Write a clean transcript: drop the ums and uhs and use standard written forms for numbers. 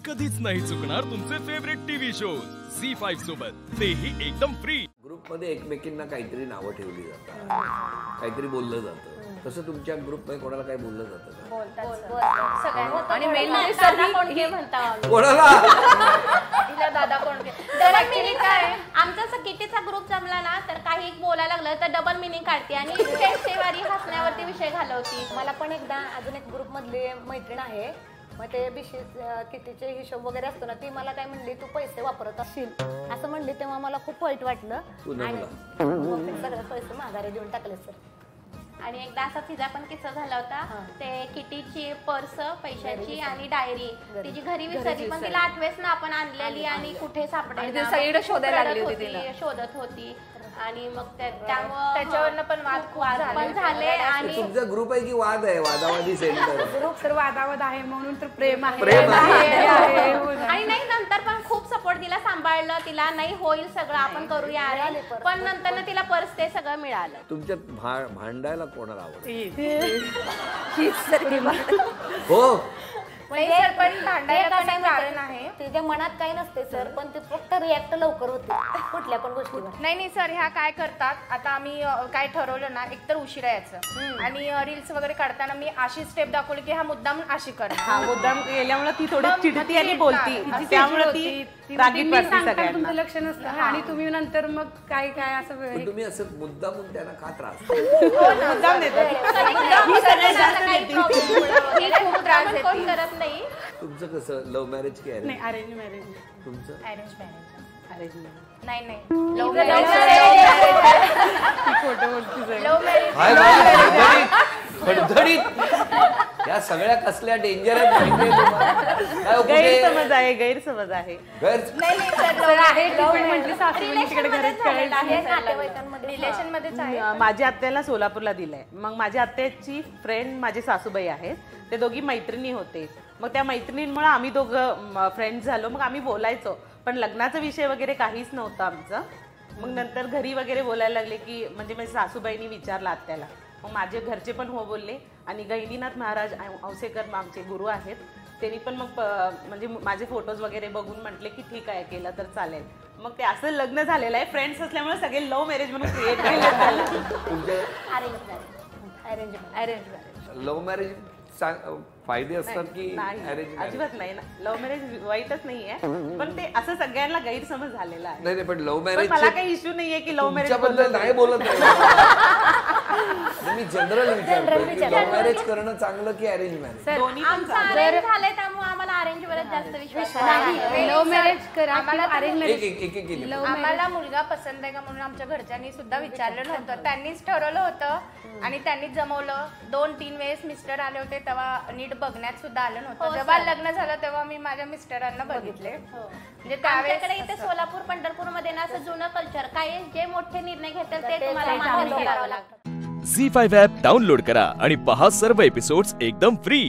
कधीच नाही चुकणार तुमचे फेवरेट टीव्ही शोज झी5 सोबत, तेही एकदम फ्री। ग्रुप मध्ये एकमेकींना काहीतरी नावं ठेवली जातात, काहीतरी बोललं जातं। तसं तुमच्या ग्रुप मध्ये कोणाला काही बोललं जातं का? बोलतात सगळ्यांना। आणि मेन म्हणजे दादा कोणके म्हणतात कोणाला? तिला दादा कोणके। डबल मिनिंग काय, आमचा असं कितीचा ग्रुप जमला ना तर काही बोलायला लागलं तर डबल मिनिंग काढते आणि फेस्टेवारी हसण्यावरती विषय घालवती। मला पण एकदा अजून एक ग्रुप मधली मैत्रीण आहे, मग ते कितीचे हिशोब वगैरे असतो ना, ती मला काय म्हणली तू पैसे वापरत असशील असं म्हणली, तेव्हा मला खूप वाईट वाटलं आणि सगळे पैसे माघारी देऊन टाकले सर। आणि एकदा असा तिचा पण किस्सा झाला होता, ते किटीची पर्स पैशाची आणि डायरी तिची घरी विसरली, पण तिला आठवेच ना आपण आणलेली आणि कुठे सापडेल सगळीकडे शोधायला लागली होती तिला, शोधत होती आणि मग त्याच्यावरनं पण वाद झाले। आणि तुमचा ग्रुप आहे की वाद आहे? वादावादी सेंटर ग्रुप तर वादावाद आहे म्हणून तर प्रेम आहे। आणि नाही नंतर पण खूप सपोर्ट दिला, सांभाळलं तिला, नाही होईल सगळं आपण करूया, पण नंतर ना तिला पर्स ते सगळं मिळालं। तुमच्यात भांडायला कोणाला आवडतं? हो पण भांडायला पण कारण आहे, तिच्या मनात काही नसते सर, पण ते फक्त रिॲक्ट लवकर होते कुठल्या पण गोष्टीवर। नाही सर, ह्या काय करतात, आता आम्ही काय ठरवलं ना, एकतर उशिरा यायचं आणि रील्स वगैरे काढताना मी अशी स्टेप दाखवली की हा मुद्दाम अशी करणार, मुद्दाम केल्यामुळे ती थोडी चिडती आणि बोलती, त्यामुळे ती रागीट वाटते सगळ्यांना। तुमचं लक्ष नसतं आणि तुम्ही नंतर मग काय काय असं तुम्ही असं मुद्दामून त्यांना का त्रास? मुद्दाम देतात, कोण करत नाही। तुमचं कसं, लव्ह मॅरेज की नाही अरेंज मॅरेज? तुमचं अरेंज मॅरेज। अरेंज नाही लव्ह मॅरेज। या सगळ्या कसल्या डेंजर आहेत? गैरसमज आहे, गैरसमज आहे। रिलेशन मध्येच आहे। माझ्या आत्याला सोलापूरला दिलंय, मग माझ्या आत्याची फ्रेंड माझे सासूबाई आहेत, ते दोघी मैत्रिणी होते, मग त्या मैत्रिणींमुळे आम्ही दोघं फ्रेंड्स झालो, मग आम्ही बोलायचो, पण लग्नाचा विषय वगैरे काहीच नव्हता आमचं। मग नंतर घरी वगैरे बोलायला लागले की, म्हणजे माझ्या सासूबाईंनी विचारलं आत्याला, मग माझे घरचे पण हो बोलले आणि गहिनीनाथ महाराज औसेकर आमचे गुरु आहेत, त्यांनी पण मग म्हणजे माझे फोटोज वगैरे बघून म्हटले की ठीक आहे, केलं तर चालेल। मग ते असं लग्न झालेलं आहे, फ्रेंड्स असल्यामुळे सगळे लव्ह मॅरेज म्हणून क्रिएट अरेंज लव्ह मॅरेज फायदे असतात की अरेंज? अजिबात नाही ना, लव्ह मॅरेज वाईटच नाहीये, पण ते असं सगळ्यांना गैरसमज झालेला आहे। नाही पण लव्ह मॅरेज मला काही इश्यू नाहीये की लव्ह मॅरेज बद्दल नाही बोलत मी जनरल विचारतो की लव्ह मॅरेज करणं चांगलं की अरेंज मॅरेज? दोन्ही आमचं अरेंज झालंय त्यामुळे आम्हाला अरेंज वरच जास्त विश्वास नाही। लव्ह मॅरेज करा, अरेंज एक आम्हाला मुलगा पसंत आहे का म्हणून आमच्या घरच्यांनी सुद्धा विचारलं नव्हतं, त्यांनीच ठरवलं होतं आणि त्यांनीच जमवलं। 2-3 वेळेस मिस्टर आले होते, तेव्हा नीट बघण्यात सुद्धा आलं नव्हतं। जेव्हा लग्न झालं तेव्हा मी माझ्या मिस्टरांना बघितले, म्हणजे त्यावेळेकडे इथे सोलापूर पंढरपूर मध्ये ना असं जुनं कल्चर, काही जे मोठे निर्णय घेतात ते तुम्हाला मान्य करावं लागतं। झी5 ॲप डाउनलोड करा आणि पहा सर्व एपिसोड्स एकदम फ्री।